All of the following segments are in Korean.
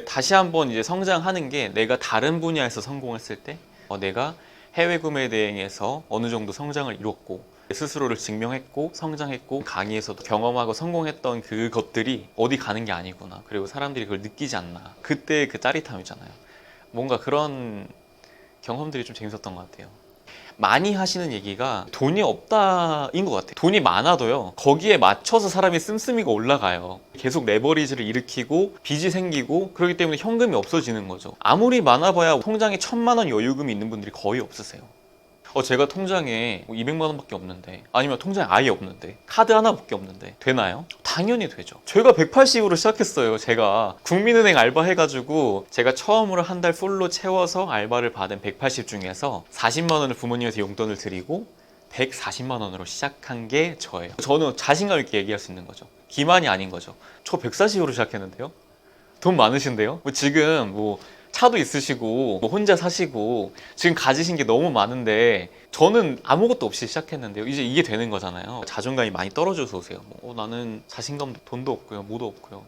다시 한번 이제 성장하는 게 내가 다른 분야에서 성공했을 때 내가 해외 구매 대행에서 어느 정도 성장을 이뤘고 스스로를 증명했고 성장했고 강의에서도 경험하고 성공했던 그것들이 어디 가는 게 아니구나. 그리고 사람들이 그걸 느끼지 않나. 그때 그 짜릿함이잖아요. 뭔가 그런 경험들이 좀 재밌었던 것 같아요. 많이 하시는 얘기가 돈이 없다인 것 같아요. 돈이 많아도요, 거기에 맞춰서 사람이 씀씀이가 올라가요. 계속 레버리지를 일으키고 빚이 생기고 그렇기 때문에 현금이 없어지는 거죠. 아무리 많아봐야 통장에 1,000만 원 여유금이 있는 분들이 거의 없으세요. 제가 통장에 200만 원밖에 없는데, 아니면 통장에 아예 없는데, 카드 하나밖에 없는데 되나요? 당연히 되죠. 제가 180으로 시작했어요. 제가 국민은행 알바 해가지고 제가 처음으로 한 달 풀로 채워서 알바를 받은 180 중에서 40만 원을 부모님한테 용돈을 드리고 140만 원으로 시작한 게 저예요. 저는 자신감 있게 얘기할 수 있는 거죠. 기만이 아닌 거죠. 저 140으로 시작했는데요? 돈 많으신데요? 지금 차도 있으시고 혼자 사시고 지금 가지신 게 너무 많은데 저는 아무것도 없이 시작했는데요. 이제 이게 되는 거잖아요. 자존감이 많이 떨어져서 오세요. 나는 자신감, 돈도 없고요, 뭐도 없고요.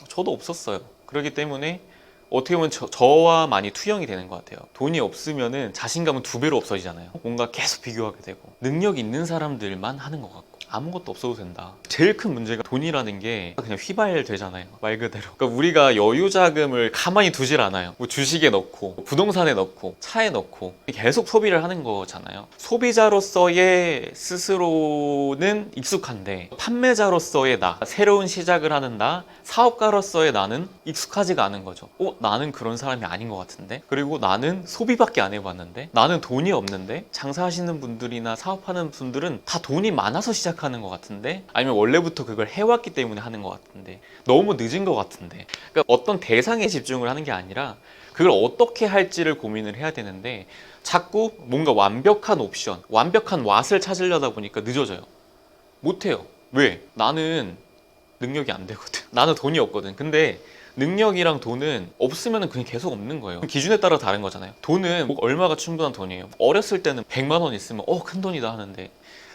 저도 없었어요. 그렇기 때문에 어떻게 보면 저와 많이 투영이 되는 것 같아요. 돈이 없으면은 자신감은 2배로 없어지잖아요. 뭔가 계속 비교하게 되고 능력 있는 사람들만 하는 것 같고 아무것도 없어도 된다. 제일 큰 문제가 돈이라는 게 그냥 휘발되잖아요. 말 그대로. 그러니까 우리가 여유 자금을 가만히 두질 않아요. 주식에 넣고 부동산에 넣고 차에 넣고 계속 소비를 하는 거잖아요. 소비자로서의 스스로는 익숙한데 판매자로서의 나, 새로운 시작을 하는 나, 사업가로서의 나는 익숙하지가 않은 거죠. 나는 그런 사람이 아닌 것 같은데? 그리고 나는 소비밖에 안 해봤는데? 나는 돈이 없는데? 장사하시는 분들이나 사업하는 분들은 다 돈이 많아서 시작하는 것 같은데? 아니면 원래부터 그걸 해왔기 때문에 하는 것 같은데? 너무 늦은 것 같은데? 그러니까 어떤 대상에 집중을 하는 게 아니라 그걸 어떻게 할지를 고민을 해야 되는데 자꾸 뭔가 완벽한 옵션, 완벽한 왓을 찾으려다 보니까 늦어져요. 못해요. 왜? 나는 능력이 안 되거든. 나는 돈이 없거든. 근데 능력이랑 돈은 없으면 그냥 계속 없는 거예요. 기준에 따라 다른 거잖아요. 돈은 얼마가 충분한 돈이에요. 어렸을 때는 100만 원 있으면 큰 돈이다 하는데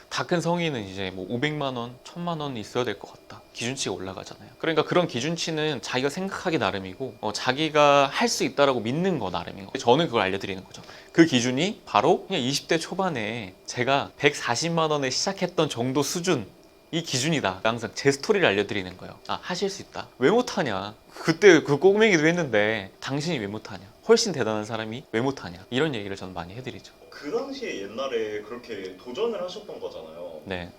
다 큰 성인은 이제 500만 원, 1000만 원이 있어야 될 것 같다. 기준치가 올라가잖아요. 그러니까 그런 기준치는 자기가 생각하기 나름이고 자기가 할 수 있다라고 믿는 거 나름인 거예요. 저는 그걸 알려드리는 거죠. 그 기준이 바로 그냥 20대 초반에 제가 140만 원에 시작했던 정도 수준, 이 기준이다. 항상 제 스토리를 알려드리는 거예요. 하실 수 있다. 왜 못하냐? 그때 그 꼬맹이도 했는데 당신이 왜 못하냐? 훨씬 대단한 사람이 왜 못하냐? 이런 얘기를 저는 많이 해드리죠. 그 당시에 옛날에 그렇게 도전을 하셨던 거잖아요. 네.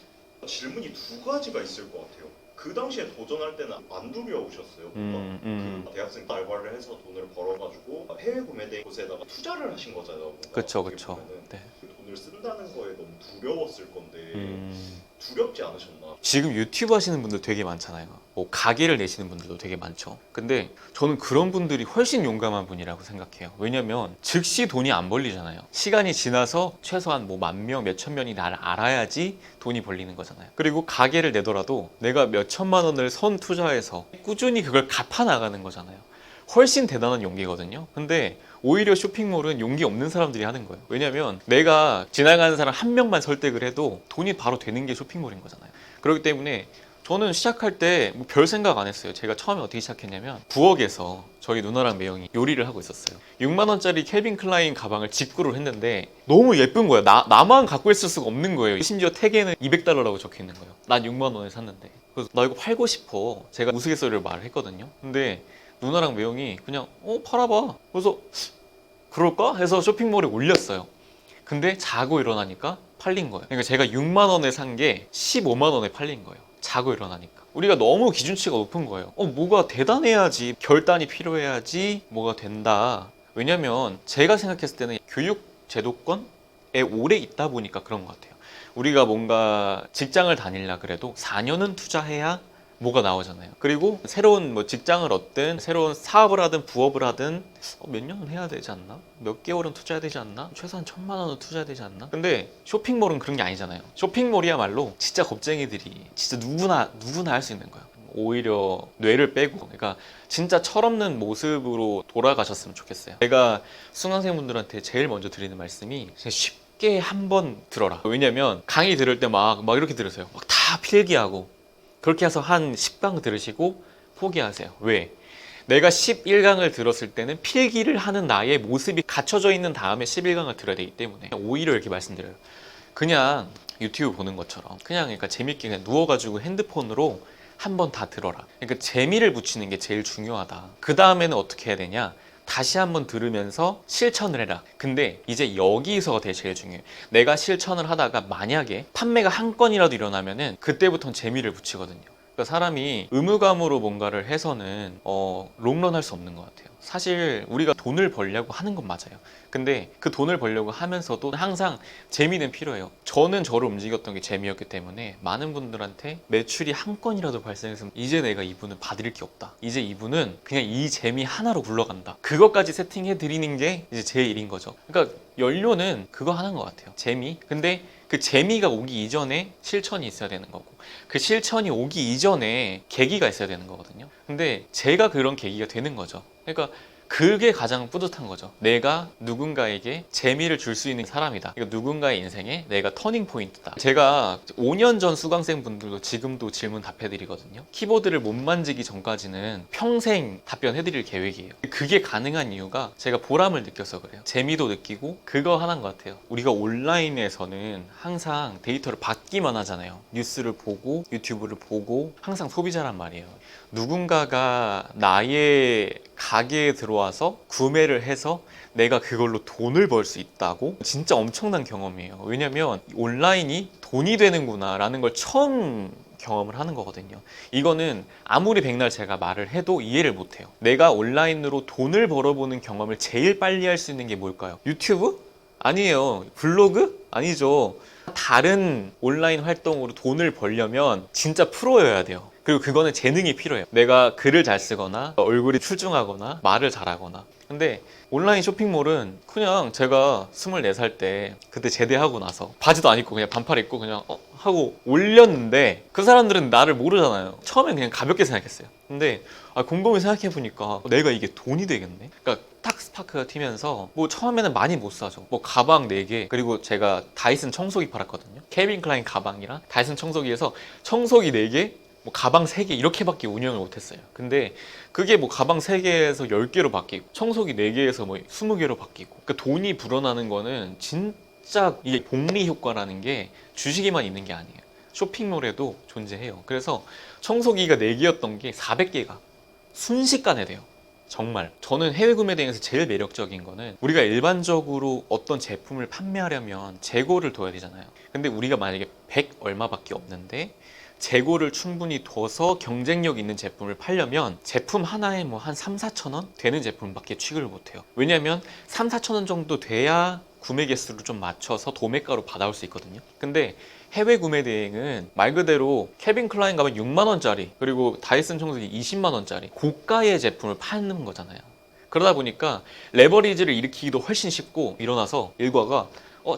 질문이 2가지가 있을 것 같아요. 그 당시에 도전할 때는 안 두려우셨어요? 그 대학생 알바를 해서 돈을 벌어가지고 해외 구매된 곳에다가 투자를 하신 거잖아요. 그쵸. 네. 그 돈을 쓴다는 거에 너무 두려웠을 건데 두렵지 않으셨나? 지금 유튜브 하시는 분들 되게 많잖아요. 가게를 내시는 분들도 되게 많죠. 근데 저는 그런 분들이 훨씬 용감한 분이라고 생각해요. 왜냐면 즉시 돈이 안 벌리잖아요. 시간이 지나서 최소한 10,000명, 몇천 명이 나를 알아야지 돈이 벌리는 거잖아요. 그리고 가게를 내더라도 내가 몇천만 원을 선 투자해서 꾸준히 그걸 갚아 나가는 거잖아요. 훨씬 대단한 용기거든요. 근데 오히려 쇼핑몰은 용기 없는 사람들이 하는 거예요. 왜냐면 내가 지나가는 사람 한 명만 설득을 해도 돈이 바로 되는 게 쇼핑몰인 거잖아요. 그렇기 때문에 저는 시작할 때 별 생각 안 했어요. 제가 처음에 어떻게 시작했냐면 부엌에서 저희 누나랑 매형이 요리를 하고 있었어요. 6만 원짜리 캘빈 클라인 가방을 직구를 했는데 너무 예쁜 거야. 나만 갖고 있을 수가 없는 거예요. 심지어 택에는 200달러라고 적혀 있는 거예요. 난 6만 원에 샀는데. 그래서 나 이거 팔고 싶어. 제가 우스갯소리를 말을 했거든요. 근데 누나랑 매형이 그냥 팔아봐. 그래서 그럴까? 해서 쇼핑몰에 올렸어요. 근데 자고 일어나니까 팔린 거예요. 그러니까 제가 6만 원에 산 게 15만 원에 팔린 거예요. 자고 일어나니까. 우리가 너무 기준치가 높은 거예요. 뭐가 대단해야지, 결단이 필요해야지 뭐가 된다. 왜냐면 제가 생각했을 때는 교육 제도권에 오래 있다 보니까 그런 것 같아요. 우리가 뭔가 직장을 다니려 그래도 4년은 투자해야 뭐가 나오잖아요. 그리고 새로운 직장을 얻든 새로운 사업을 하든 부업을 하든 몇 년은 해야 되지 않나? 몇 개월은 투자해야 되지 않나? 최소한 1,000만 원은 투자해야 되지 않나? 근데 쇼핑몰은 그런 게 아니잖아요. 쇼핑몰이야말로 진짜 겁쟁이들이 진짜 누구나 할 수 있는 거예요. 오히려 뇌를 빼고, 그러니까 진짜 철없는 모습으로 돌아가셨으면 좋겠어요. 제가 수강생분들한테 제일 먼저 드리는 말씀이 쉽게 한번 들어라. 왜냐면 강의 들을 때 막 이렇게 들으세요. 다 필기하고 그렇게 해서 한 10강 들으시고 포기하세요. 왜? 내가 11강을 들었을 때는 필기를 하는 나의 모습이 갖춰져 있는 다음에 11강을 들어야 되기 때문에 오히려 이렇게 말씀드려요. 그냥 유튜브 보는 것처럼 그냥 그러니까 재밌게 그냥 누워가지고 핸드폰으로 한번 다 들어라. 그러니까 재미를 붙이는 게 제일 중요하다. 그 다음에는 어떻게 해야 되냐? 다시 한번 들으면서 실천을 해라. 근데 이제 여기서가 되게 제일 중요해요. 내가 실천을 하다가 만약에 판매가 한 건이라도 일어나면은 그때부터는 재미를 붙이거든요. 그러니까 사람이 의무감으로 뭔가를 해서는 롱런 할 수 없는 것 같아요. 사실 우리가 돈을 벌려고 하는 건 맞아요. 근데 그 돈을 벌려고 하면서도 항상 재미는 필요해요. 저는 저를 움직였던 게 재미였기 때문에 많은 분들한테 매출이 한 건이라도 발생했으면 이제 내가 이분은 받을 게 없다. 이제 이분은 그냥 이 재미 하나로 굴러간다. 그것까지 세팅해 드리는 게 이제 제 일인 거죠. 그러니까 연료는 그거 하는 것 같아요. 재미. 근데 그 재미가 오기 이전에 실천이 있어야 되는 거고 그 실천이 오기 이전에 계기가 있어야 되는 거거든요. 근데 제가 그런 계기가 되는 거죠. 그러니까 그게 가장 뿌듯한 거죠. 내가 누군가에게 재미를 줄 수 있는 사람이다. 이거 누군가의 인생에 내가 터닝 포인트다. 제가 5년 전 수강생 분들도 지금도 질문 답해드리거든요. 키보드를 못 만지기 전까지는 평생 답변해드릴 계획이에요. 그게 가능한 이유가 제가 보람을 느껴서 그래요. 재미도 느끼고 그거 하나인 것 같아요. 우리가 온라인에서는 항상 데이터를 받기만 하잖아요. 뉴스를 보고 유튜브를 보고 항상 소비자란 말이에요. 누군가가 나의 가게에 들어와서 구매를 해서 내가 그걸로 돈을 벌 수 있다고? 진짜 엄청난 경험이에요. 왜냐면 온라인이 돈이 되는구나 라는 걸 처음 경험을 하는 거거든요. 이거는 아무리 백날 제가 말을 해도 이해를 못해요. 내가 온라인으로 돈을 벌어보는 경험을 제일 빨리 할 수 있는 게 뭘까요? 유튜브? 아니에요. 블로그? 아니죠. 다른 온라인 활동으로 돈을 벌려면 진짜 프로여야 돼요. 그리고 그거는 재능이 필요해요. 내가 글을 잘 쓰거나 얼굴이 출중하거나 말을 잘하거나. 근데 온라인 쇼핑몰은 그냥 제가 24살 때 그때 제대하고 나서 바지도 안 입고 그냥 반팔 입고 그냥 하고 올렸는데 그 사람들은 나를 모르잖아요. 처음엔 그냥 가볍게 생각했어요. 근데 곰곰이 생각해보니까 내가 이게 돈이 되겠네? 그러니까 딱 스파크가 튀면서 뭐 처음에는 많이 못 사죠. 뭐 가방 4개 그리고 제가 다이슨 청소기 팔았거든요. 케빈 클라인 가방이랑 다이슨 청소기에서 청소기 4개 뭐 가방 3개 이렇게밖에 운영을 못했어요. 근데 그게 뭐 가방 3개에서 10개로 바뀌고 청소기 4개에서 뭐 20개로 바뀌고 그러니까 돈이 불어나는 거는 진짜 이게 복리 효과라는 게 주식에만 있는 게 아니에요. 쇼핑몰에도 존재해요. 그래서 청소기가 4개였던 게 400개가 순식간에 돼요. 정말 저는 해외 구매 대행에서 제일 매력적인 거는 우리가 일반적으로 어떤 제품을 판매하려면 재고를 둬야 되잖아요. 근데 우리가 만약에 100 얼마밖에 없는데 재고를 충분히 둬서 경쟁력 있는 제품을 팔려면 제품 하나에 뭐 한 3, 4천 원 되는 제품밖에 취급을 못해요. 왜냐면 3, 4천 원 정도 돼야 구매 개수를 좀 맞춰서 도매가로 받아올 수 있거든요. 근데 해외 구매 대행은 말 그대로 케빈 클라인 가면 6만 원짜리 그리고 다이슨 청소기 20만 원짜리 고가의 제품을 파는 거잖아요. 그러다 보니까 레버리지를 일으키기도 훨씬 쉽고 일어나서 일과가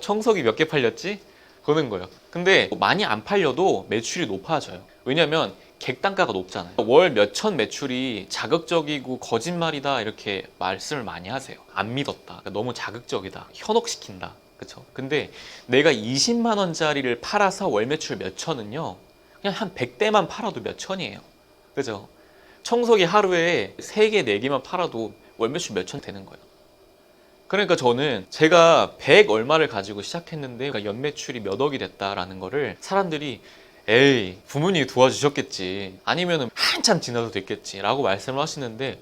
청소기 몇 개 팔렸지? 그러는 거예요. 근데 많이 안 팔려도 매출이 높아져요. 왜냐면 객단가가 높잖아요. 월 몇천 매출이 자극적이고 거짓말이다 이렇게 말씀을 많이 하세요. 안 믿었다. 그러니까 너무 자극적이다. 현혹시킨다. 그쵸? 근데 내가 20만 원짜리를 팔아서 월 매출 몇 천은요. 그냥 한 100대만 팔아도 몇 천이에요. 그죠? 청소기 하루에 3개, 4개만 팔아도 월 매출 몇 천 되는 거예요. 그러니까 저는 제가 100 얼마를 가지고 시작했는데 그러니까 연매출이 몇 억이 됐다라는 거를 사람들이 에이 부모님이 도와주셨겠지 아니면은 한참 지나도 됐겠지 라고 말씀을 하시는데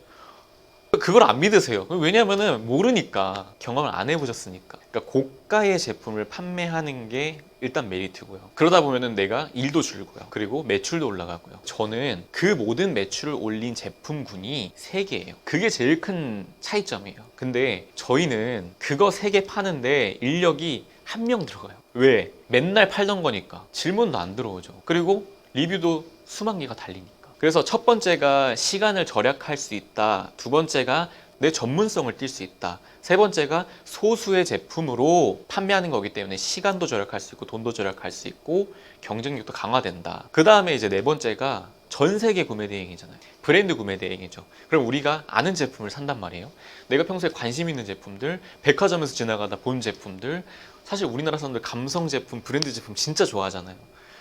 그걸 안 믿으세요. 왜냐면은 모르니까 경험을 안 해보셨으니까. 그러니까 고가의 제품을 판매하는 게 일단 메리트고요. 그러다 보면은 내가 일도 줄고요. 그리고 매출도 올라가고요. 저는 그 모든 매출을 올린 제품군이 3개예요. 그게 제일 큰 차이점이에요. 근데 저희는 그거 3개 파는데 인력이 1명 들어가요. 왜? 맨날 팔던 거니까 질문도 안 들어오죠. 그리고 리뷰도 수만 개가 달리니까. 그래서 첫 번째가 시간을 절약할 수 있다. 두 번째가 내 전문성을 띌 수 있다. 세 번째가 소수의 제품으로 판매하는 거기 때문에 시간도 절약할 수 있고 돈도 절약할 수 있고 경쟁력도 강화된다. 그 다음에 이제 네 번째가 전 세계 구매 대행이잖아요. 브랜드 구매 대행이죠. 그럼 우리가 아는 제품을 산단 말이에요. 내가 평소에 관심 있는 제품들, 백화점에서 지나가다 본 제품들, 사실 우리나라 사람들 감성 제품, 브랜드 제품 진짜 좋아하잖아요.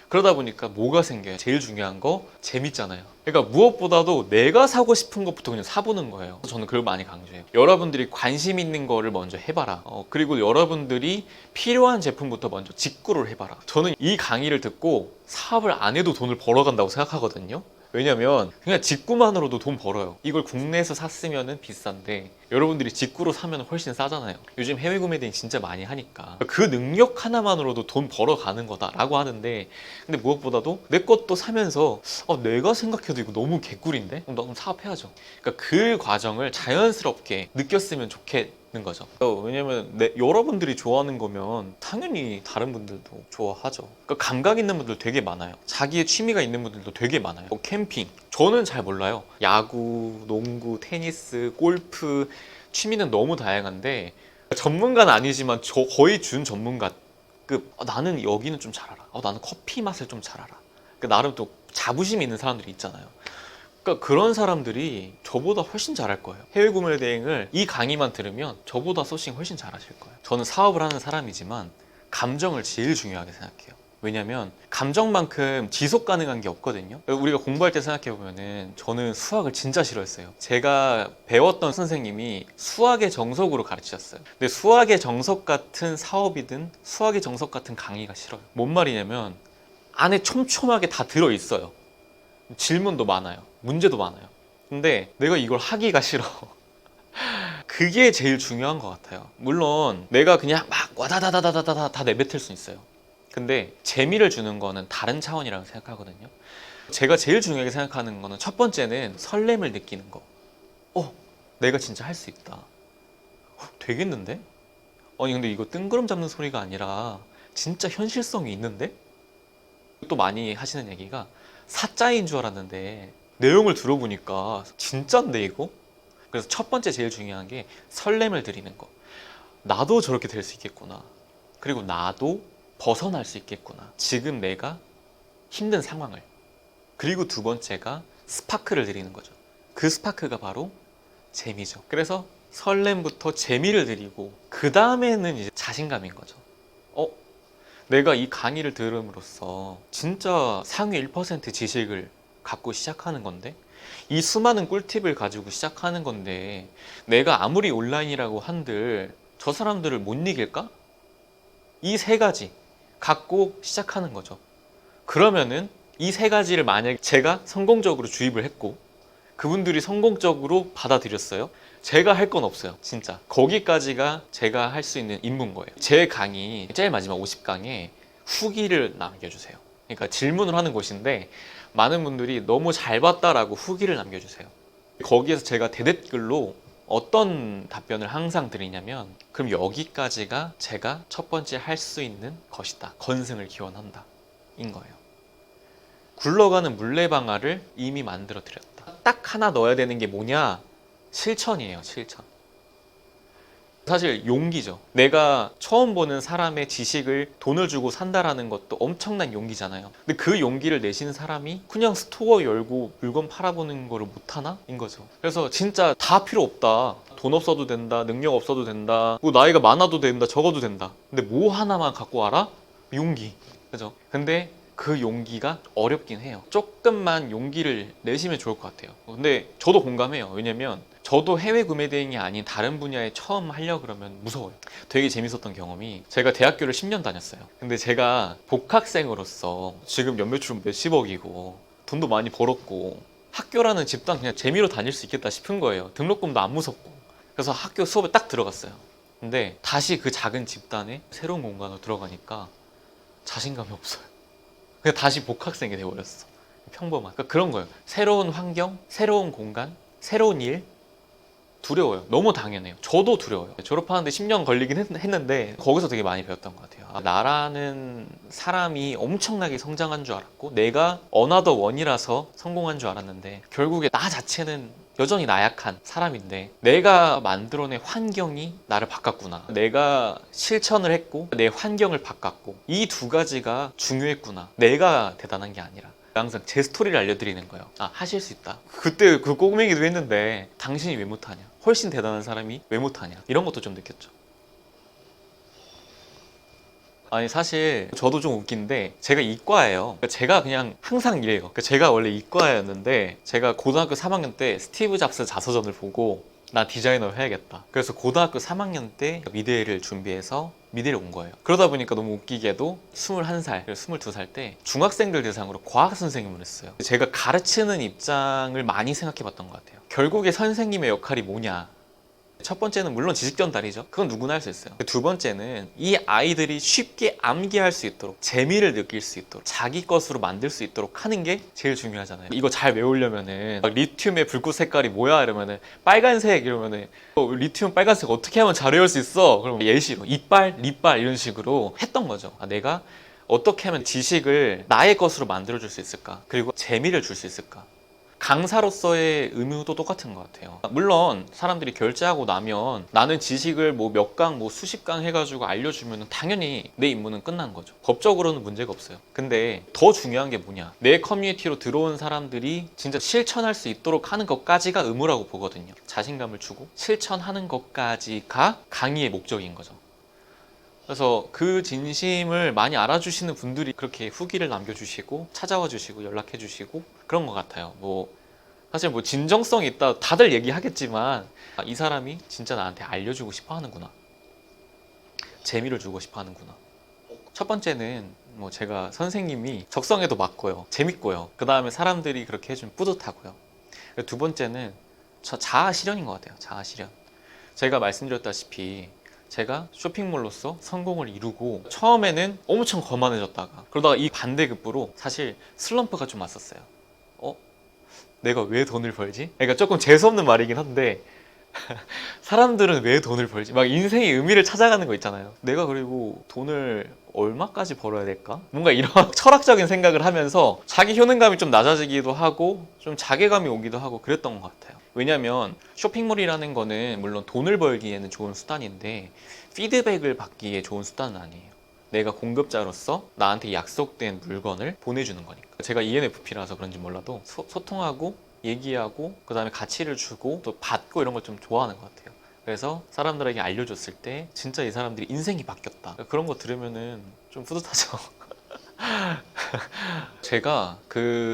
그러다 보니까 뭐가 생겨요? 제일 중요한 거 재밌잖아요. 그러니까 무엇보다도 내가 사고 싶은 것부터 그냥 사보는 거예요. 저는 그걸 많이 강조해요. 여러분들이 관심 있는 거를 먼저 해봐라. 그리고 여러분들이 필요한 제품부터 먼저 직구를 해봐라. 저는 이 강의를 듣고 사업을 안 해도 돈을 벌어간다고 생각하거든요. 왜냐면 그냥 직구만으로도 돈 벌어요. 이걸 국내에서 샀으면 비싼데 여러분들이 직구로 사면 훨씬 싸잖아요. 요즘 해외 구매 대행 진짜 많이 하니까 그 능력 하나만으로도 돈 벌어가는 거다라고 하는데, 근데 무엇보다도 내 것도 사면서 내가 생각해도 이거 너무 개꿀인데? 그럼 너무 사업해야죠. 그러니까 그 과정을 자연스럽게 느꼈으면 좋겠는 거죠. 왜냐면 여러분들이 좋아하는 거면 당연히 다른 분들도 좋아하죠. 그러니까 감각 있는 분들 되게 많아요. 자기의 취미가 있는 분들도 되게 많아요. 캠핑, 저는 잘 몰라요. 야구, 농구, 테니스, 골프, 취미는 너무 다양한데 전문가는 아니지만 저 거의 준 전문가급. 나는 여기는 좀 잘 알아. 나는 커피 맛을 좀 잘 알아. 그러니까 나름 또 자부심이 있는 사람들이 있잖아요. 그러니까 그런 사람들이 저보다 훨씬 잘할 거예요. 해외 구매 대행을 이 강의만 들으면 저보다 소싱 훨씬 잘하실 거예요. 저는 사업을 하는 사람이지만 감정을 제일 중요하게 생각해요. 왜냐면 감정만큼 지속 가능한 게 없거든요. 우리가 공부할 때 생각해보면은 저는 수학을 진짜 싫어했어요. 제가 배웠던 선생님이 수학의 정석으로 가르치셨어요. 근데 수학의 정석 같은 사업이든 수학의 정석 같은 강의가 싫어요. 뭔 말이냐면 안에 촘촘하게 다 들어있어요. 질문도 많아요. 문제도 많아요. 근데 내가 이걸 하기가 싫어. 그게 제일 중요한 것 같아요. 물론 내가 그냥 막 와다다다다다다 다 내뱉을 수 있어요. 근데 재미를 주는 거는 다른 차원이라고 생각하거든요. 제가 제일 중요하게 생각하는 거는 첫 번째는 설렘을 느끼는 거. 내가 진짜 할 수 있다. 되겠는데? 아니 근데 이거 뜬구름 잡는 소리가 아니라 진짜 현실성이 있는데? 또 많이 하시는 얘기가 사짜인 줄 알았는데 내용을 들어보니까 진짠데 이거? 그래서 첫 번째 제일 중요한 게 설렘을 드리는 거. 나도 저렇게 될 수 있겠구나. 그리고 나도 벗어날 수 있겠구나. 지금 내가 힘든 상황을. 그리고 두 번째가 스파크를 드리는 거죠. 그 스파크가 바로 재미죠. 그래서 설렘부터 재미를 드리고 그 다음에는 이제 자신감인 거죠. 내가 이 강의를 들음으로써 진짜 상위 1% 지식을 갖고 시작하는 건데, 이 수많은 꿀팁을 가지고 시작하는 건데 내가 아무리 온라인이라고 한들 저 사람들을 못 이길까? 이 세 가지 갖고 시작하는 거죠. 그러면은 이 세 가지를 만약에 제가 성공적으로 주입을 했고 그분들이 성공적으로 받아들였어요. 제가 할 건 없어요. 진짜 거기까지가 제가 할 수 있는 임무인 거예요. 제 강의 제일 마지막 50강에 후기를 남겨주세요. 그러니까 질문을 하는 곳인데 많은 분들이 너무 잘 봤다라고 후기를 남겨주세요. 거기에서 제가 대댓글로 어떤 답변을 항상 드리냐면, 그럼 여기까지가 제가 첫 번째 할 수 있는 것이다. 건승을 기원한다. 인 거예요. 굴러가는 물레방아를 이미 만들어 드렸다. 딱 하나 넣어야 되는 게 뭐냐? 실천이에요. 실천. 사실 용기죠. 내가 처음 보는 사람의 지식을 돈을 주고 산다라는 것도 엄청난 용기잖아요. 근데 그 용기를 내신 사람이 그냥 스토어 열고 물건 팔아보는 거를 못하나? 인 거죠. 그래서 진짜 다 필요 없다. 돈 없어도 된다. 능력 없어도 된다. 뭐 나이가 많아도 된다. 적어도 된다. 근데 뭐 하나만 갖고 와라? 용기. 그죠? 근데 그 용기가 어렵긴 해요. 조금만 용기를 내시면 좋을 것 같아요. 근데 저도 공감해요. 왜냐면 저도 해외 구매 대행이 아닌 다른 분야에 처음 하려고 그러면 무서워요. 되게 재밌었던 경험이, 제가 대학교를 10년 다녔어요. 근데 제가 복학생으로서 지금 연매출 몇십억이고 돈도 많이 벌었고 학교라는 집단 그냥 재미로 다닐 수 있겠다 싶은 거예요. 등록금도 안 무섭고. 그래서 학교 수업에 딱 들어갔어요. 근데 다시 그 작은 집단에 새로운 공간으로 들어가니까 자신감이 없어요. 그냥 다시 복학생이 돼버렸어. 평범한. 그러니까 그런 거예요. 새로운 환경, 새로운 공간, 새로운 일. 두려워요. 너무 당연해요. 저도 두려워요. 졸업하는데 10년 걸리긴 했는데 거기서 되게 많이 배웠던 것 같아요. 나라는 사람이 엄청나게 성장한 줄 알았고 내가 어나더 원이라서 성공한 줄 알았는데 결국에 나 자체는 여전히 나약한 사람인데 내가 만들어낸 환경이 나를 바꿨구나. 내가 실천을 했고 내 환경을 바꿨고 이 두 가지가 중요했구나. 내가 대단한 게 아니라. 항상 제 스토리를 알려드리는 거예요. 하실 수 있다. 그때 그 꼬맹이도 했는데 당신이 왜 못하냐. 훨씬 대단한 사람이 왜 못하냐. 이런 것도 좀 느꼈죠. 아니 사실 저도 좀 웃긴데 제가 이과예요. 그러니까 제가 그냥 항상 이래요. 그러니까 제가 원래 이과였는데 제가 고등학교 3학년 때 스티브 잡스 자서전을 보고 나 디자이너 해야겠다. 그래서 고등학교 3학년 때 미대를 준비해서 미대를 온 거예요. 그러다 보니까 너무 웃기게도 21살, 22살 때 중학생들 대상으로 과학 선생님을 했어요. 제가 가르치는 입장을 많이 생각해 봤던 것 같아요. 결국에 선생님의 역할이 뭐냐. 첫 번째는 물론 지식 전달이죠. 그건 누구나 할 수 있어요. 두 번째는 이 아이들이 쉽게 암기할 수 있도록, 재미를 느낄 수 있도록, 자기 것으로 만들 수 있도록 하는 게 제일 중요하잖아요. 이거 잘 외우려면은 막 리튬의 불꽃 색깔이 뭐야 이러면은 빨간색 이러면은 리튬 빨간색 어떻게 하면 잘 외울 수 있어? 그럼 예시로 이빨, 립빨 이런 식으로 했던 거죠. 내가 어떻게 하면 지식을 나의 것으로 만들어줄 수 있을까? 그리고 재미를 줄 수 있을까? 강사로서의 의무도 똑같은 것 같아요. 물론 사람들이 결제하고 나면 나는 지식을 뭐 몇 강, 뭐 수십 강 해가지고 알려주면 당연히 내 임무는 끝난 거죠. 법적으로는 문제가 없어요. 근데 더 중요한 게 뭐냐? 내 커뮤니티로 들어온 사람들이 진짜 실천할 수 있도록 하는 것까지가 의무라고 보거든요. 자신감을 주고 실천하는 것까지가 강의의 목적인 거죠. 그래서 그 진심을 많이 알아주시는 분들이 그렇게 후기를 남겨주시고 찾아와 주시고 연락해 주시고 그런 것 같아요. 뭐 사실 뭐 진정성이 있다 다들 얘기하겠지만 이 사람이 진짜 나한테 알려주고 싶어 하는구나, 재미를 주고 싶어 하는구나. 첫 번째는 뭐 제가 선생님이 적성에도 맞고요, 재밌고요, 그 다음에 사람들이 그렇게 해주면 뿌듯하고요. 두 번째는 자아 실현인 것 같아요. 자아 실현. 제가 말씀드렸다시피 제가 쇼핑몰로서 성공을 이루고 처음에는 엄청 거만해졌다가 그러다가 이 반대급부로 사실 슬럼프가 좀 왔었어요. 내가 왜 돈을 벌지? 그러니까 조금 재수없는 말이긴 한데 사람들은 왜 돈을 벌지? 막 인생의 의미를 찾아가는 거 있잖아요. 내가 그리고 돈을 얼마까지 벌어야 될까? 뭔가 이런 철학적인 생각을 하면서 자기 효능감이 좀 낮아지기도 하고 좀 자괴감이 오기도 하고 그랬던 것 같아요. 왜냐면 쇼핑몰이라는 거는 물론 돈을 벌기에는 좋은 수단인데 피드백을 받기에 좋은 수단은 아니에요. 내가 공급자로서 나한테 약속된 물건을 보내주는 거니까. 제가 ENFP라서 그런지 몰라도 소통하고 얘기하고 그 다음에 가치를 주고 또 받고 이런 걸 좀 좋아하는 것 같아요. 그래서 사람들에게 알려줬을 때 진짜 이 사람들이 인생이 바뀌었다, 그런 거 들으면은 좀 뿌듯하죠. 제가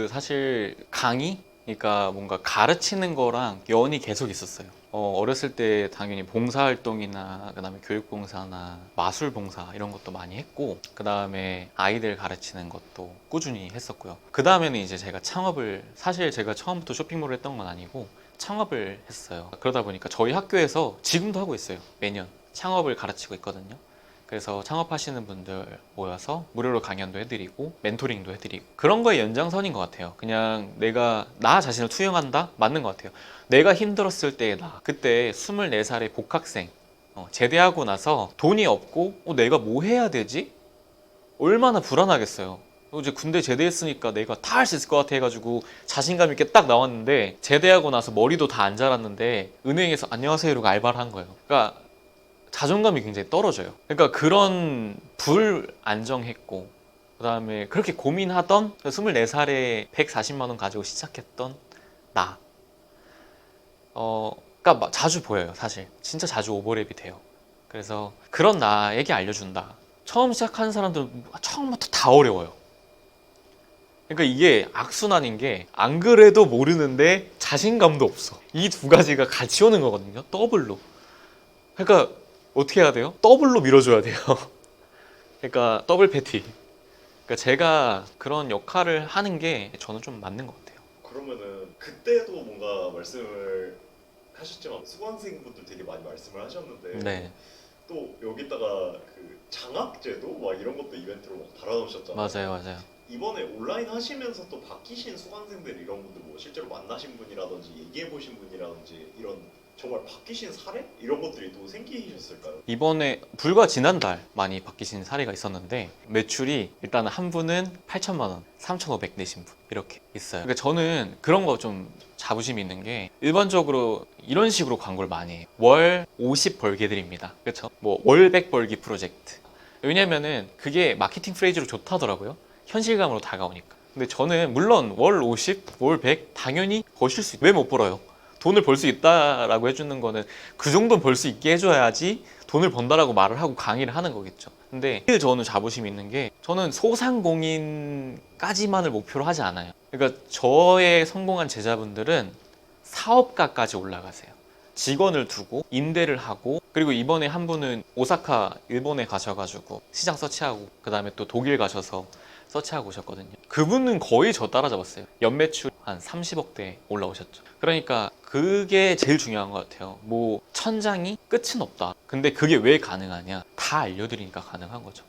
사실 강의? 그러니까 뭔가 가르치는 거랑 연이 계속 있었어요. 어렸을 때 당연히 봉사활동이나 그 다음에 교육봉사나 마술봉사 이런 것도 많이 했고 그 다음에 아이들 가르치는 것도 꾸준히 했었고요. 그 다음에는 이제 제가 창업을, 사실 제가 처음부터 쇼핑몰을 했던 건 아니고 창업을 했어요. 그러다 보니까 저희 학교에서 지금도 하고 있어요. 매년 창업을 가르치고 있거든요. 그래서 창업하시는 분들 모여서 무료로 강연도 해드리고 멘토링도 해드리고 그런 거의 연장선인 것 같아요. 그냥 내가 나 자신을 투영한다? 맞는 것 같아요. 내가 힘들었을 때의 나, 그때 24살의 복학생, 제대하고 나서 돈이 없고 내가 뭐 해야 되지? 얼마나 불안하겠어요. 이제 군대 제대했으니까 내가 다 할 수 있을 것 같아 해가지고 자신감 있게 딱 나왔는데 제대하고 나서 머리도 다 안 자랐는데 은행에서 안녕하세요 이러고 알바를 한 거예요. 그러니까 자존감이 굉장히 떨어져요. 그러니까 그런 불안정했고 그 다음에 그렇게 고민하던 24살에 140만 원 가지고 시작했던 나, 그러니까 자주 보여요. 사실 진짜 자주 오버랩이 돼요. 그래서 그런 나에게 알려준다. 처음 시작하는 사람들은 처음부터 다 어려워요. 그러니까 이게 악순환인 게 안 그래도 모르는데 자신감도 없어. 이 두 가지가 같이 오는 거거든요. 더블로. 그러니까 어떻게 해야 돼요? 더블로 밀어줘야 돼요. 그러니까 더블 패티. 그러니까 제가 그런 역할을 하는 게 저는 좀 맞는 것 같아요. 그러면은 그때도 뭔가 말씀을 하셨지만 수강생분들 되게 많이 말씀을 하셨는데 네, 또 여기다가 그 장학제도 막 이런 것도 이벤트로 막 달아놓으셨잖아요. 맞아요. 이번에 온라인 하시면서 또 바뀌신 수강생들 이런 분들 뭐 실제로 만나신 분이라든지 얘기해 보신 분이라든지 이런 정말 바뀌신 사례? 이런 것들이 또 생기셨을까요? 이번에 불과 지난달 많이 바뀌신 사례가 있었는데 매출이 일단 한 분은 8천만 원, 3,500 내신 분 이렇게 있어요. 그러니까 저는 그런 거 좀 자부심이 있는 게 일반적으로 이런 식으로 광고를 많이 해요. 월 50 벌게 드립니다. 그렇죠? 뭐 월 100 벌기 프로젝트. 왜냐면은 그게 마케팅 프레이즈로 좋다더라고요. 현실감으로 다가오니까. 근데 저는 물론 월 50, 월 100 당연히 버실 수 있어요. 왜 못 벌어요? 돈을 벌 수 있다라고 해주는 거는 그 정도는 벌 수 있게 해줘야지 돈을 번다라고 말을 하고 강의를 하는 거겠죠. 근데 저는 자부심이 있는 게 저는 소상공인까지만을 목표로 하지 않아요. 그러니까 저의 성공한 제자분들은 사업가까지 올라가세요. 직원을 두고 임대를 하고, 그리고 이번에 한 분은 오사카 일본에 가셔가지고 시장 서치하고 그 다음에 또 독일 가셔서 서치하고 오셨거든요. 그분은 거의 저 따라잡았어요. 연매출 한 30억대 올라오셨죠. 그러니까 그게 제일 중요한 것 같아요. 뭐 천장이 끝은 없다. 근데 그게 왜 가능하냐? 다 알려드리니까 가능한 거죠.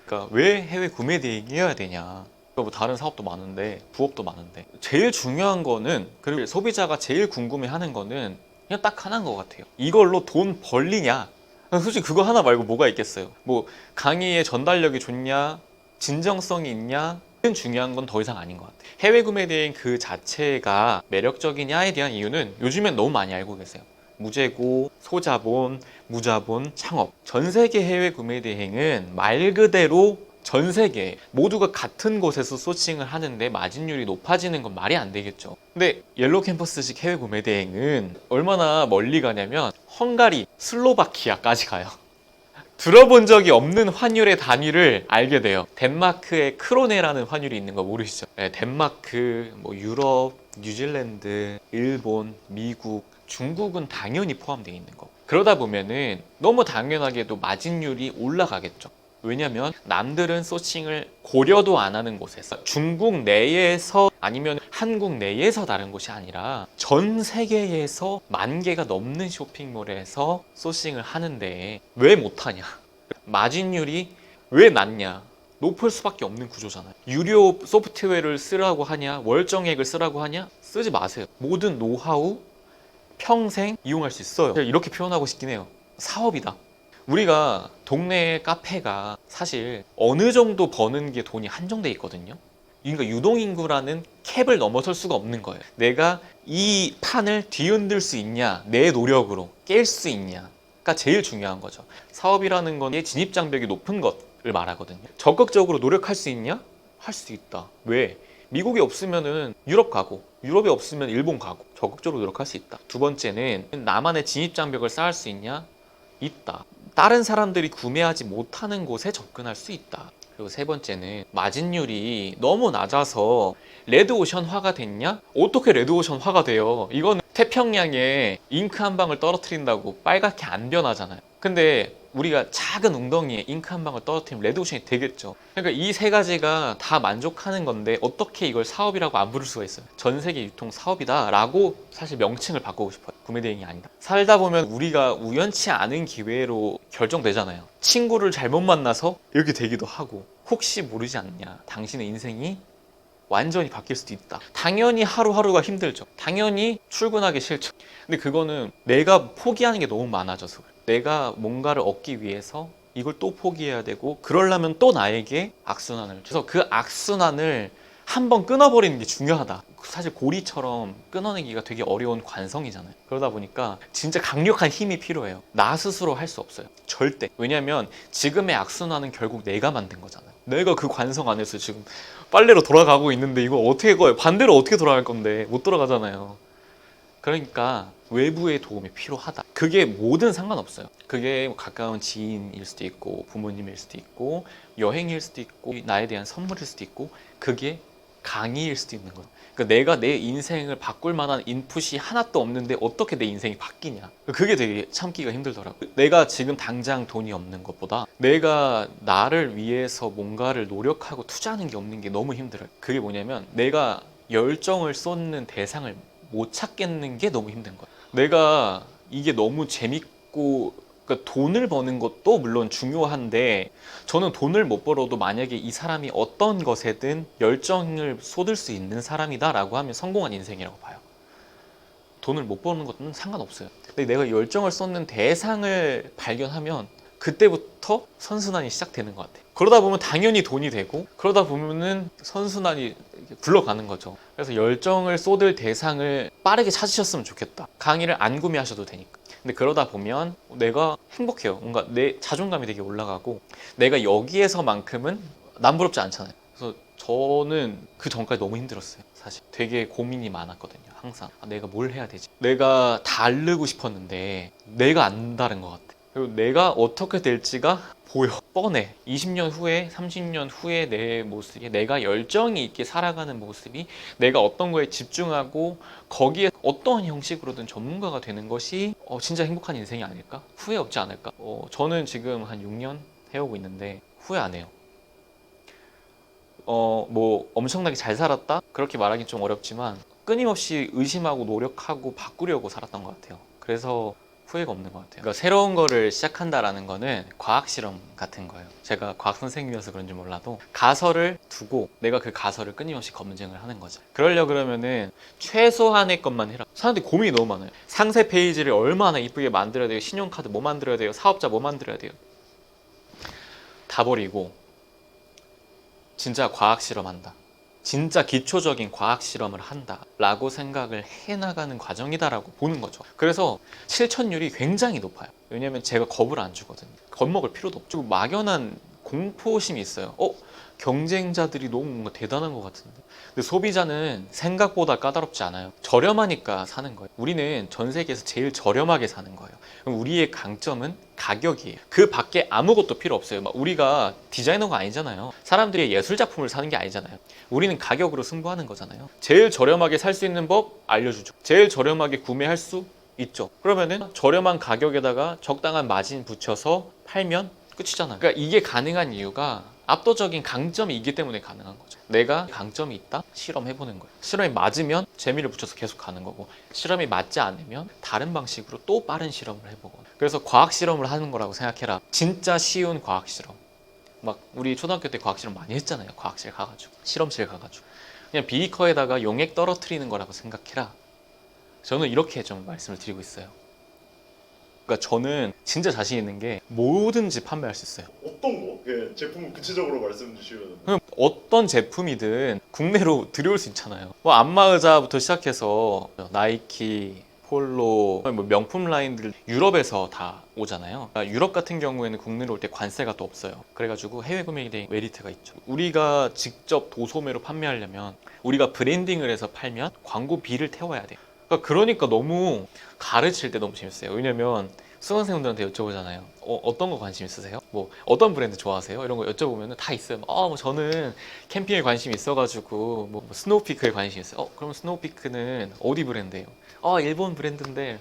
그러니까 왜 해외 구매 대행해야 되냐? 뭐 다른 사업도 많은데, 부업도 많은데, 제일 중요한 거는, 그리고 소비자가 제일 궁금해하는 거는 그냥 딱 하나인 것 같아요. 이걸로 돈 벌리냐? 솔직히 그거 하나 말고 뭐가 있겠어요. 뭐 강의의 전달력이 좋냐, 진정성이 있냐, 중요한 건 더 이상 아닌 것 같아요. 해외 구매 대행 그 자체가 매력적이냐에 대한 이유는 요즘엔 너무 많이 알고 계세요. 무재고, 소자본, 무자본, 창업. 전 세계 해외 구매 대행은 말 그대로 전 세계 모두가 같은 곳에서 소싱을 하는데 마진율이 높아지는 건 말이 안 되겠죠. 근데 옐로우 캠퍼스식 해외 구매 대행은 얼마나 멀리 가냐면 헝가리, 슬로바키아까지 가요. 들어본 적이 없는 환율의 단위를 알게 돼요. 덴마크에 크로네라는 환율이 있는 거 모르시죠? 네, 덴마크, 뭐 유럽, 뉴질랜드, 일본, 미국, 중국은 당연히 포함되어 있는 거. 그러다 보면은 너무 당연하게도 마진율이 올라가겠죠. 왜냐면 남들은 소싱을 고려도 안 하는 곳에서, 중국 내에서 아니면 한국 내에서 다른 곳이 아니라 전 세계에서 10,000개가 넘는 쇼핑몰에서 소싱을 하는데 왜 못하냐? 마진율이 왜 낮냐? 높을 수밖에 없는 구조잖아요. 유료 소프트웨어를 쓰라고 하냐? 월정액을 쓰라고 하냐? 쓰지 마세요. 모든 노하우 평생 이용할 수 있어요. 이렇게 표현하고 싶긴 해요. 사업이다. 우리가 동네 카페가 사실 어느 정도 버는 게 돈이 한정돼 있거든요. 그러니까 유동인구라는 캡을 넘어설 수가 없는 거예요. 내가 이 판을 뒤흔들 수 있냐, 내 노력으로 깰 수 있냐가 제일 중요한 거죠. 사업이라는 건 진입장벽이 높은 것을 말하거든요. 적극적으로 노력할 수 있냐? 할 수 있다. 왜? 미국이 없으면은 유럽 가고, 유럽이 없으면 일본 가고, 적극적으로 노력할 수 있다. 두 번째는 나만의 진입장벽을 쌓을 수 있냐? 있다. 다른 사람들이 구매하지 못하는 곳에 접근할 수 있다. 그리고 세 번째는 마진율이 너무 낮아서 레드오션화가 됐냐? 어떻게 레드오션화가 돼요? 이건 태평양에 잉크 한 방울 떨어뜨린다고 빨갛게 안 변하잖아요. 근데 우리가 작은 웅덩이에 잉크 한 방울 떨어뜨리면 레드오션이 되겠죠. 그러니까 이 세 가지가 다 만족하는 건데 어떻게 이걸 사업이라고 안 부를 수가 있어요? 전 세계 유통 사업이다 라고 사실 명칭을 바꾸고 싶어요. 구매 대행이 아니다. 살다 보면 우리가 우연치 않은 기회로 결정되잖아요. 친구를 잘못 만나서 이렇게 되기도 하고, 혹시 모르지 않냐, 당신의 인생이 완전히 바뀔 수도 있다. 당연히 하루하루가 힘들죠. 당연히 출근하기 싫죠. 근데 그거는 내가 포기하는 게 너무 많아져서 그래요. 내가 뭔가를 얻기 위해서 이걸 또 포기해야 되고, 그러려면 또 나에게 악순환을, 그래서 그 악순환을 한번 끊어버리는 게 중요하다. 사실 고리처럼 끊어내기가 되게 어려운 관성이잖아요. 그러다 보니까 진짜 강력한 힘이 필요해요. 나 스스로 할 수 없어요. 절대. 왜냐면 지금의 악순환은 결국 내가 만든 거잖아요. 내가 그 관성 안에서 지금 빨래로 돌아가고 있는데 이거 어떻게 거예요? 반대로 어떻게 돌아갈 건데 못 돌아가잖아요. 그러니까 외부의 도움이 필요하다. 그게 뭐든 상관없어요. 그게 가까운 지인일 수도 있고, 부모님일 수도 있고, 여행일 수도 있고, 나에 대한 선물일 수도 있고, 그게 강의일 수도 있는 거예요. 그러니까 내가 내 인생을 바꿀 만한 인풋이 하나도 없는데 어떻게 내 인생이 바뀌냐. 그게 되게 참기가 힘들더라고요. 내가 지금 당장 돈이 없는 것보다 내가 나를 위해서 뭔가를 노력하고 투자하는 게 없는 게 너무 힘들어요. 그게 뭐냐면 내가 열정을 쏟는 대상을 못 찾겠는 게 너무 힘든 거예요. 내가 이게 너무 재밌고, 그러니까 돈을 버는 것도 물론 중요한데, 저는 돈을 못 벌어도 만약에 이 사람이 어떤 것에든 열정을 쏟을 수 있는 사람이다 라고 하면 성공한 인생이라고 봐요. 돈을 못 버는 것은 상관없어요. 근데 내가 열정을 쏟는 대상을 발견하면 그때부터 선순환이 시작되는 것 같아요. 그러다 보면 당연히 돈이 되고, 그러다 보면은 선순환이 굴러가는 거죠. 그래서 열정을 쏟을 대상을 빠르게 찾으셨으면 좋겠다. 강의를 안 구매하셔도 되니까. 근데 그러다 보면 내가 행복해요. 뭔가 내 자존감이 되게 올라가고, 내가 여기에서만큼은 남부럽지 않잖아요. 그래서 저는 그 전까지 너무 힘들었어요. 사실 되게 고민이 많았거든요. 항상 내가 뭘 해야 되지? 내가 다르고 싶었는데 내가 안 다른 것 같아. 그리고 내가 어떻게 될지가 보여. 뻔해. 20년 후에 30년 후에 내 모습이, 내가 열정이 있게 살아가는 모습이, 내가 어떤 거에 집중하고 거기에 어떠한 형식으로든 전문가가 되는 것이 진짜 행복한 인생이 아닐까? 후회 없지 않을까? 저는 지금 한 6년 해오고 있는데 후회 안 해요. 뭐 엄청나게 잘 살았다? 그렇게 말하기 좀 어렵지만 끊임없이 의심하고 노력하고 바꾸려고 살았던 것 같아요. 그래서 후회가 없는 것 같아요. 그러니까 새로운 거를 시작한다라는 거는 과학 실험 같은 거예요. 제가 과학 선생님이어서 그런지 몰라도 가설을 두고 내가 그 가설을 끊임없이 검증을 하는 거죠. 그러려 그러면은 최소한의 것만 해라. 사람들이 고민이 너무 많아요. 상세 페이지를 얼마나 이쁘게 만들어야 돼요? 신용카드 뭐 만들어야 돼요? 사업자 뭐 만들어야 돼요? 다 버리고 진짜 과학 실험한다. 진짜 기초적인 과학 실험을 한다 라고 생각을 해나가는 과정이다라고 보는 거죠. 그래서 실천율이 굉장히 높아요. 왜냐면 제가 겁을 안 주거든요. 겁먹을 필요도 없죠. 막연한 공포심이 있어요. 경쟁자들이 너무 뭔가 대단한 것 같은데. 근데 소비자는 생각보다 까다롭지 않아요. 저렴하니까 사는 거예요. 우리는 전 세계에서 제일 저렴하게 사는 거예요. 그럼 우리의 강점은 가격이에요. 그 밖에 아무것도 필요 없어요. 막 우리가 디자이너가 아니잖아요. 사람들이 예술 작품을 사는 게 아니잖아요. 우리는 가격으로 승부하는 거잖아요. 제일 저렴하게 살 수 있는 법 알려주죠. 제일 저렴하게 구매할 수 있죠. 그러면은 저렴한 가격에다가 적당한 마진 붙여서 팔면 끝이잖아요. 그러니까 이게 가능한 이유가 압도적인 강점이 있기 때문에 가능한 거죠. 내가 강점이 있다? 실험해보는 거예요. 실험이 맞으면 재미를 붙여서 계속 가는 거고, 실험이 맞지 않으면 다른 방식으로 또 빠른 실험을 해보고. 그래서 과학 실험을 하는 거라고 생각해라. 진짜 쉬운 과학 실험. 막 우리 초등학교 때 과학 실험 많이 했잖아요. 과학실 가가지고, 실험실 가가지고 그냥 비커에다가 용액 떨어뜨리는 거라고 생각해라. 저는 이렇게 좀 말씀을 드리고 있어요. 그러니까 저는 진짜 자신 있는 게 뭐든지 판매할 수 있어요. 어떤 거? 예, 제품을 구체적으로 말씀 주시면. 그럼 어떤 제품이든 국내로 들여올 수 있잖아요. 뭐 안마의자부터 시작해서 나이키, 폴로, 뭐 명품 라인들 유럽에서 다 오잖아요. 그러니까 유럽 같은 경우에는 국내로 올 때 관세가 또 없어요. 그래가지고 해외 구매에 대한 메리트가 있죠. 우리가 직접 도소매로 판매하려면, 우리가 브랜딩을 해서 팔면 광고비를 태워야 돼요. 그러니까 너무 가르칠 때 너무 재밌어요. 왜냐면 수강생분들한테 여쭤보잖아요. 어떤 거 관심 있으세요? 뭐 어떤 브랜드 좋아하세요? 이런 거 여쭤보면 다 있어요. 뭐 저는 캠핑에 관심이 있어가지고 뭐 스노우피크에 관심이 있어요. 그럼 스노우피크는 어디 브랜드예요? 일본 브랜드인데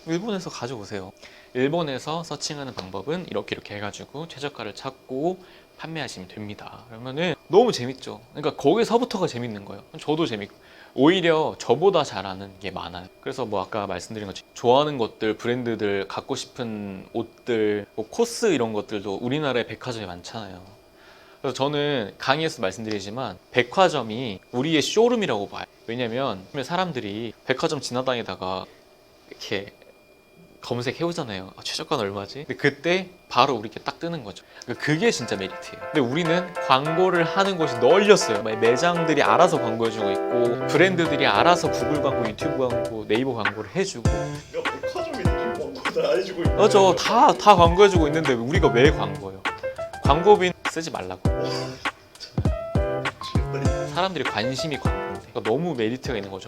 일본에서 가져오세요. 일본에서 서칭하는 방법은 이렇게 해가지고 최저가를 찾고 판매하시면 됩니다. 그러면은 너무 재밌죠. 그러니까 거기서부터가 재밌는 거예요. 저도 재밌고, 오히려 저보다 잘하는 게 많아요. 그래서 뭐 아까 말씀드린 것처럼 좋아하는 것들, 브랜드들, 갖고 싶은 옷들, 뭐 코스 이런 것들도 우리나라에 백화점이 많잖아요. 그래서 저는 강의에서 말씀드리지만 백화점이 우리의 쇼룸이라고 봐요. 왜냐면 사람들이 백화점 지나다니다가 이렇게 검색해오잖아요. 최저가는 얼마지? 근데 그때 바로 우리께 딱 뜨는 거죠. 그게 진짜 메리트예요. 근데 우리는 광고를 하는 곳이 널렸어요. 매장들이 알아서 광고해주고 있고, 브랜드들이 알아서 구글 광고, 유튜브 광고, 네이버 광고를 해주고. 그러니까 백화점이 광고 다 해주고 있는. 맞아, 다 광고해주고 있는데 우리가 왜 광고예요? 광고비 쓰지 말라고. 사람들이 관심이 광고인데, 그러니까 너무 메리트가 있는 거죠.